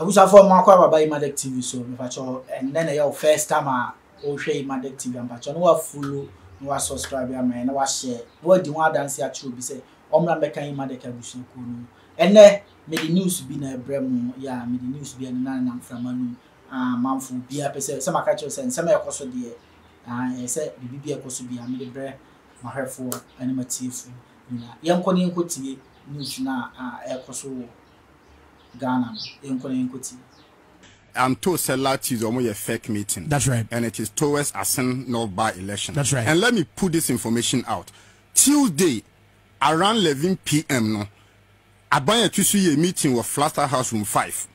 was a former by Emadek TV, so and then your first time or share Emadek TV and patch no follow, no subscribe, man, no share. What do you want dance here to be say? Omra Meka Emadek Abusun Kuno. And then made the news be na bremo, yeah, made the news be a nan from Manu, Manfu, be a person, some catchers and some air cost dear. I said, the BB cost be a made bread, my hair for animative. Young Conin could see news now, air cost. Ghana, I'm told Selati is almost a fake meeting. That's right. And it is towards Assin North by election. That's right. And let me put this information out. Tuesday, around 11 p.m. no, Abaya to see a meeting with Flaster House Room 5.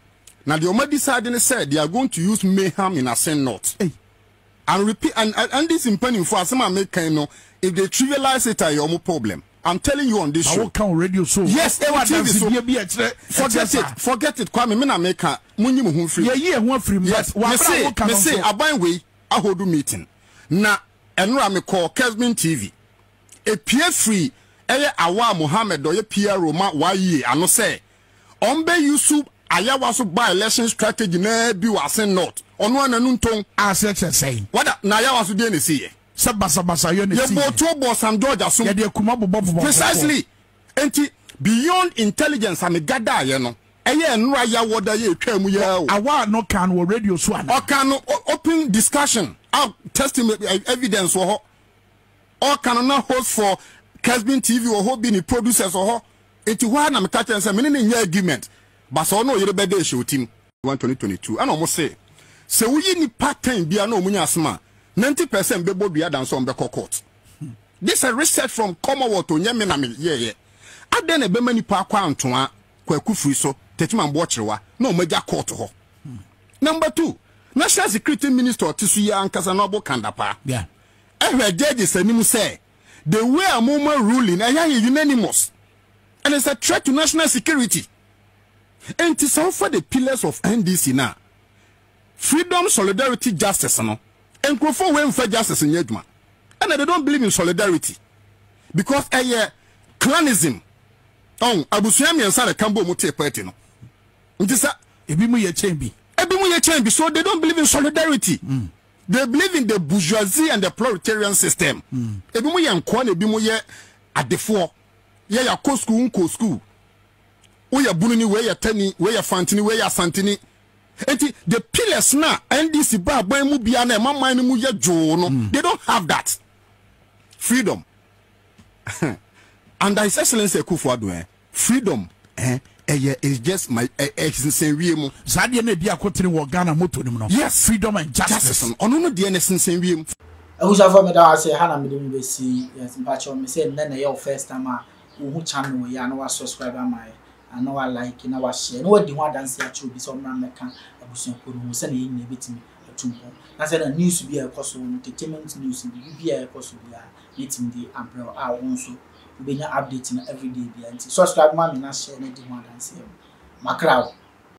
Now the Omar decided and said they are going to use mayhem in Assin North. Hey. And repeat and this impending for some American no, if they trivialize it, are your problem. I'm telling you on this show. Radio show. Yes, forget it. Kwame, me na meka munyi mu hu free. Yeah, one free. Yes, me say aban we ahodu meeting. Na enura me call Kesmin TV. E pie free eye awa Mohammed oye pie Roma waye ano say ombe Yusuf Ayawaso by election strategy na bi Assin North. Ono ananu nton asset saying. What na Ayawaso dey na see precisely. Beyond intelligence and gather, you know. No can radio so or can open discussion, testimony, evidence or cannot host for Kesmin TV or hobby producers or it's one I'm catching some meaning argument. But so no, you're better show team 2022. I almost say, so we need part time be no munyasma. 90% bebo biya than some beko court. This is a research from Commonwealth to Yemenami. Yeah. I then a bemani pa kwa antoa kwa kufriso tetima mbwachiwa no major court ho. Number 2, National Security Minister Tisuya Ankasanobo Kandapa. Yeah. Every judges and say the way a moment ruling is unanimous. And it's a threat to national security. And it's all for the pillars of NDC now. Freedom, solidarity, justice, no. And Crawford went for justice in Yedma. And they don't believe in solidarity. Because a clanism. Oh, Abusuyami and Sarah Cambo Mute Petino. It is a Ebimuye Chambi. So they don't believe in solidarity. They believe in the bourgeoisie and the proletarian system. Ebimuye and Kwan Ebimuye at the 4. Yeah, ya ko school. Where ya bunini, where ya teni, where ya fantini, where ya santini. The pillars now, NDC they don't have that freedom. And His Excellency Kufuor, freedom is just my same. Yes, freedom and justice. On the NSN. I wish I for me that say Hannah me see yes patch on me say then your first time who channel ya no subscribe my I know I like in our share. No one dance here to be some American Abusun Kuno, send in a bit me a tumpo. That's a news to be a cost of entertainment news in the BBI cost of the meeting the umbrella. I also be updating every day. Subscribe, man, and share anything more than say. My crowd.